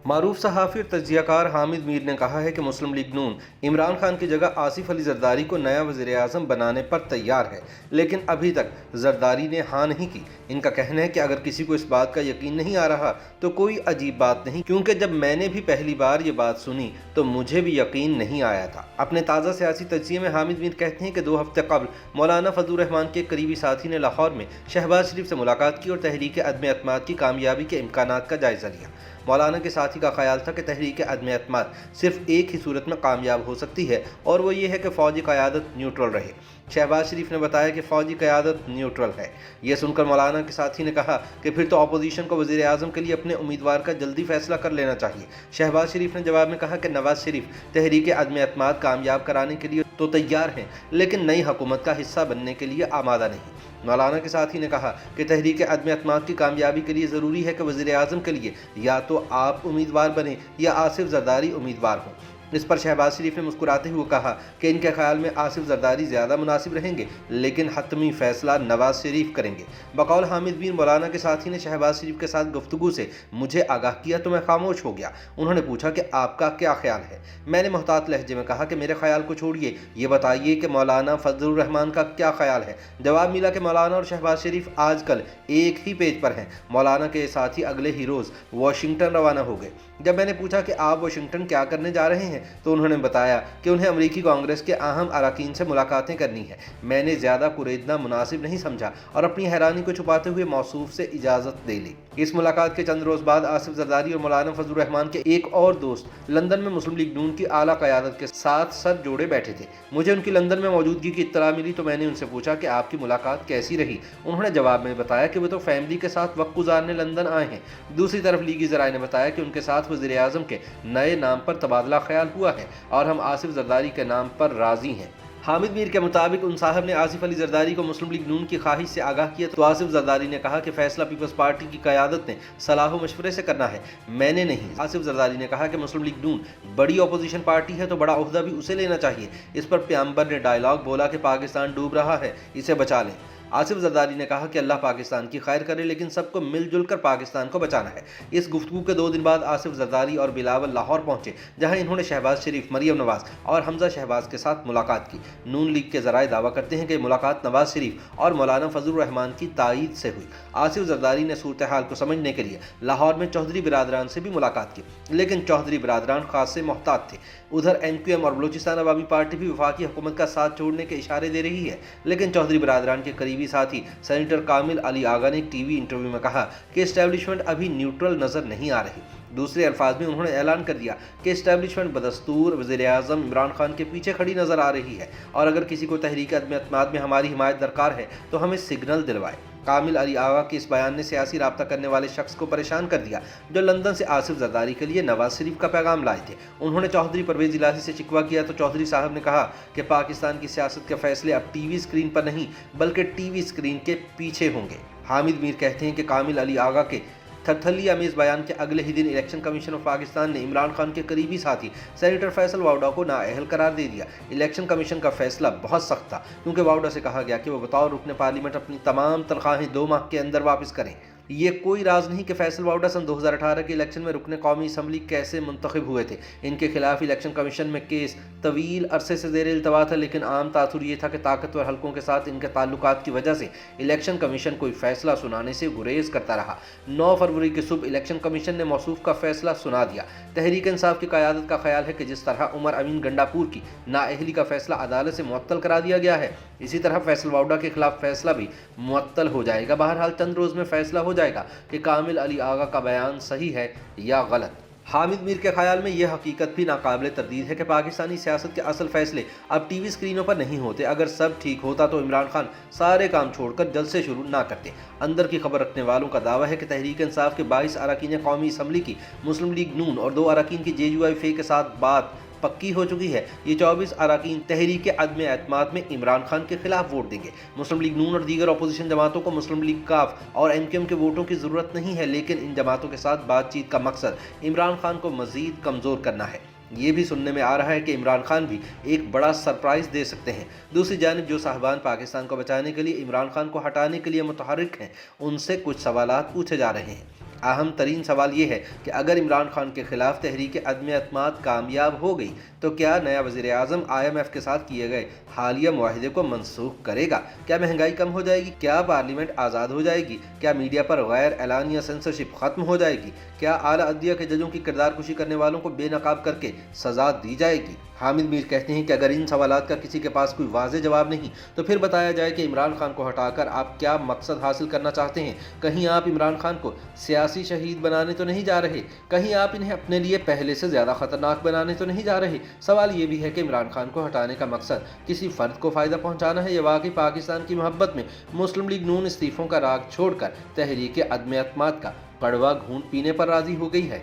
معروف صحافی اور تجزیہ کار حامد میر نے کہا ہے کہ مسلم لیگ نون عمران خان کی جگہ آصف علی زرداری کو نیا وزیر اعظم بنانے پر تیار ہے، لیکن ابھی تک زرداری نے ہاں نہیں کی۔ ان کا کہنا ہے کہ اگر کسی کو اس بات کا یقین نہیں آ رہا تو کوئی عجیب بات نہیں، کیونکہ جب میں نے بھی پہلی بار یہ بات سنی تو مجھے بھی یقین نہیں آیا تھا۔ اپنے تازہ سیاسی تجزیے میں حامد میر کہتے ہیں کہ 2 ہفتے قبل مولانا فضل الرحمان کے ایک قریبی ساتھی نے لاہور میں شہباز شریف سے ملاقات کی اور تحریک عدم اعتماد کی کامیابی کے امکانات کا جائزہ لیا۔ مولانا کے ساتھی کا خیال تھا کہ تحریک عدم اعتماد صرف ایک ہی صورت میں کامیاب ہو سکتی ہے، اور وہ یہ ہے کہ فوجی قیادت نیوٹرل رہے۔ شہباز شریف نے بتایا کہ فوجی قیادت نیوٹرل ہے۔ یہ سن کر مولانا کے ساتھی نے کہا کہ پھر تو اپوزیشن کو وزیر اعظم کے لیے اپنے امیدوار کا جلدی فیصلہ کر لینا چاہیے۔ شہباز شریف نے جواب میں کہا کہ نواز شریف تحریک عدم اعتماد کامیاب کرانے کے لیے تو تیار ہیں، لیکن نئی حکومت کا حصہ بننے کے لیے آمادہ نہیں۔ مولانا کے ساتھی نے کہا کہ تحریک عدم اعتماد کی کامیابی کے لیے ضروری ہے کہ وزیر اعظم کے لیے یا تو آپ امیدوار بنیں یا آصف زرداری امیدوار ہوں۔ اس پر شہباز شریف نے مسکراتے ہوئے کہا کہ ان کے خیال میں آصف زرداری زیادہ مناسب رہیں گے، لیکن حتمی فیصلہ نواز شریف کریں گے۔ بقول حامد میر، مولانا کے ساتھی نے شہباز شریف کے ساتھ گفتگو سے مجھے آگاہ کیا تو میں خاموش ہو گیا۔ انہوں نے پوچھا کہ آپ کا کیا خیال ہے؟ میں نے محتاط لہجے میں کہا کہ میرے خیال کو چھوڑیے، یہ بتائیے کہ مولانا فضل الرحمان کا کیا خیال ہے؟ جواب ملا کہ مولانا اور شہباز شریف آج کل ایک ہی پیج پر ہیں۔ مولانا کے ساتھی اگلے ہی روز واشنگٹن روانہ ہو گئے۔ جب میں نے پوچھا کہ آپ واشنگٹن کیا کرنے جا رہے ہیں تو انہوں نے بتایا کہ انہیں امریکی کانگریس کے اہم اراکین سے ملاقاتیں کرنی ہیں۔ میں نے زیادہ کریدنا مناسب نہیں سمجھا اور اپنی حیرانی کو چھپاتے ہوئے موصوف سے اجازت دے لی۔ اس ملاقات کے چند روز بعد آصف زرداری اور مولانا فضل الرحمان کے ایک اور دوست لندن میں مسلم لیگ نون کی اعلیٰ قیادت کے ساتھ سر جوڑے بیٹھے تھے۔ مجھے ان کی لندن میں موجودگی کی اطلاع ملی تو میں نے ان سے پوچھا کہ آپ کی ملاقات کیسی رہی؟ انہوں نے جواب میں بتایا کہ وہ تو فیملی کے ساتھ وقت گزارنے لندن آئے ہیں۔ دوسری طرف لیگی ذرائع نے بتایا کہ ان کے ساتھ وزیر اعظم کے نئے نام پر تبادلہ خیال ہوا ہے اور ہم آصف زرداری کے نام پر راضی ہیں۔ حامد میر کے مطابق ان صاحب نے آصف علی زرداری کو مسلم لیگ نون کی خواہش سے آگاہ کیا تو آصف زرداری نے کہا کہ فیصلہ پیپلز پارٹی کی قیادت نے صلاح و مشورے سے کرنا ہے، میں نے نہیں۔ آصف زرداری نے کہا کہ مسلم لیگ نون بڑی اپوزیشن پارٹی ہے تو بڑا عہدہ بھی اسے لینا چاہیے۔ اس پر پیامبر نے ڈائیلاگ بولا کہ پاکستان ڈوب رہا ہے، اسے بچا لیں۔ آصف زرداری نے کہا کہ اللہ پاکستان کی خیر کرے، لیکن سب کو مل جل کر پاکستان کو بچانا ہے۔ اس گفتگو کے 2 دن بعد آصف زرداری اور بلاول لاہور پہنچے، جہاں انہوں نے شہباز شریف، مریم نواز اور حمزہ شہباز کے ساتھ ملاقات کی۔ نون لیگ کے ذرائع دعویٰ کرتے ہیں کہ ملاقات نواز شریف اور مولانا فضل الرحمان کی تائید سے ہوئی۔ آصف زرداری نے صورتحال کو سمجھنے کے لیے لاہور میں چودھری برادران سے بھی ملاقات کی، لیکن چودھری برادران خاصے محتاط تھے۔ ادھر MQM اور بلوچستان عوامی پارٹی بھی وفاقی حکومت کا ساتھ چھوڑنے کے اشارے دے رہی ہے، لیکن چودھری برادران کے قریبی ساتھی سینیٹر کامل علی آغا نے ایک ٹی وی انٹرویو میں کہا کہ اسٹیبلشمنٹ ابھی نیوٹرل نظر نہیں آ رہی۔ دوسرے الفاظ میں انہوں نے اعلان کر دیا کہ اسٹیبلشمنٹ بدستور وزیر اعظم عمران خان کے پیچھے کھڑی نظر آ رہی ہے، اور اگر کسی کو تحریک عدم اعتماد میں ہماری حمایت درکار ہے تو ہمیں سگنل دلوائے۔ کامل علی آغا کے اس بیان نے سیاسی رابطہ کرنے والے شخص کو پریشان کر دیا جو لندن سے آصف زرداری کے لیے نواز شریف کا پیغام لائے تھے۔ انہوں نے چودھری پرویز الہی سے شکوہ کیا تو چودھری صاحب نے کہا کہ پاکستان کی سیاست کے فیصلے اب ٹی وی اسکرین پر نہیں بلکہ ٹی وی اسکرین کے پیچھے ہوں گے۔ حامد میر کہتے ہیں کہ کامل علی آغا کے تھرتھلی امیز بیان کے اگلے ہی دن الیکشن کمیشن آف پاکستان نے عمران خان کے قریبی ساتھی سینیٹر فیصل واؤڈا کو نااہل قرار دے دیا۔ الیکشن کمیشن کا فیصلہ بہت سخت تھا، کیونکہ واؤڈا سے کہا گیا کہ وہ بطور رکن پارلیمنٹ اپنی تمام تنخواہیں 2 ماہ کے اندر واپس کریں۔ یہ کوئی راز نہیں کہ فیصل واؤڈا سن 2018 کے الیکشن میں رکن قومی اسمبلی کیسے منتخب ہوئے تھے۔ ان کے خلاف الیکشن کمیشن میں کیس طویل عرصے سے زیر التوا تھا، لیکن عام تاثر یہ تھا کہ طاقتور حلقوں کے ساتھ ان کے تعلقات کی وجہ سے الیکشن کمیشن کوئی فیصلہ سنانے سے گریز کرتا رہا۔ 9 فروری کی صبح الیکشن کمیشن نے موصوف کا فیصلہ سنا دیا۔ تحریک انصاف کی قیادت کا خیال ہے کہ جس طرح عمر امین گنڈاپور کی نااہلی کا فیصلہ عدالت سے معطل کرا دیا گیا ہے، اسی طرح فیصل واؤڈا کے خلاف فیصلہ بھی معطل ہو جائے گا۔ بہرحال چند روز میں فیصلہ ہو جائے گا کہ کامل علی آغا کا بیان صحیح ہے یا غلط۔ حامد میر کے خیال میں یہ حقیقت بھی ناقابل تردید ہے کہ پاکستانی سیاست کے اصل فیصلے اب ٹی وی اسکرینوں پر نہیں ہوتے۔ اگر سب ٹھیک ہوتا تو عمران خان سارے کام چھوڑ کر جلسے شروع نہ کرتے۔ اندر کی خبر رکھنے والوں کا دعویٰ ہے کہ تحریک انصاف کے 22 اراکین قومی اسمبلی کی مسلم لیگ نون اور 2 اراکین کی JUIF کے ساتھ بات پکی ہو چکی ہے۔ یہ 24 اراکین تحریک عدم اعتماد میں عمران خان کے خلاف ووٹ دیں گے۔ مسلم لیگ نون اور دیگر اپوزیشن جماعتوں کو مسلم لیگ کاف اور MQM کے ووٹوں کی ضرورت نہیں ہے، لیکن ان جماعتوں کے ساتھ بات چیت کا مقصد عمران خان کو مزید کمزور کرنا ہے۔ یہ بھی سننے میں آ رہا ہے کہ عمران خان بھی ایک بڑا سرپرائز دے سکتے ہیں۔ دوسری جانب جو صاحبان پاکستان کو بچانے کے لیے عمران خان کو ہٹانے کے لیے متحرک ہیں، ان سے کچھ سوالات پوچھے جا رہے ہیں۔ اہم ترین سوال یہ ہے کہ اگر عمران خان کے خلاف تحریک عدم اعتماد کامیاب ہو گئی تو کیا نیا وزیر اعظم IMF کے ساتھ کیے گئے حالیہ معاہدے کو منسوخ کرے گا؟ کیا مہنگائی کم ہو جائے گی؟ کیا پارلیمنٹ آزاد ہو جائے گی؟ کیا میڈیا پر غیر اعلانیہ سینسرشپ ختم ہو جائے گی؟ کیا اعلیٰ عدلیہ کے ججوں کی کردار کشی کرنے والوں کو بے نقاب کر کے سزا دی جائے گی؟ حامد میر کہتے ہیں کہ اگر ان سوالات کا کسی کے پاس کوئی واضح جواب نہیں تو پھر بتایا جائے کہ عمران خان کو ہٹا کر آپ کیا مقصد حاصل کرنا چاہتے ہیں۔ کہیں آپ عمران خان کو سیاسی شہید بنانے تو نہیں جا رہے؟ کہیں آپ انہیں اپنے لیے پہلے سے زیادہ خطرناک بنانے تو نہیں جا رہے؟ سوال یہ بھی ہے کہ عمران خان کو ہٹانے کا مقصد کسی فرد کو فائدہ پہنچانا ہے یا واقعی پاکستان کی محبت میں مسلم لیگ نون استعفوں کا راگ چھوڑ کر تحریک عدم اعتماد کا کڑوا گھونٹ پینے پر راضی ہو گئی ہے؟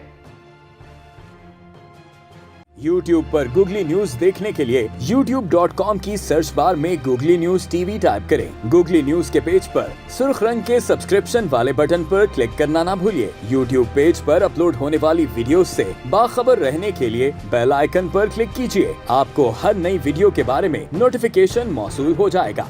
YouTube پر گوگلی نیوز دیکھنے کے لیے youtube.com کی سرچ بار میں گوگلی نیوز TV ٹائپ کریں۔ گوگلی نیوز کے پیج پر سرخ رنگ کے سبسکرپشن والے بٹن پر کلک کرنا نہ بھولیے۔ YouTube پیج پر اپلوڈ ہونے والی ویڈیوز سے باخبر رہنے کے لیے بیل آئیکن پر کلک کیجیے۔ آپ کو ہر نئی ویڈیو کے بارے میں نوٹیفیکیشن موصول ہو جائے گا۔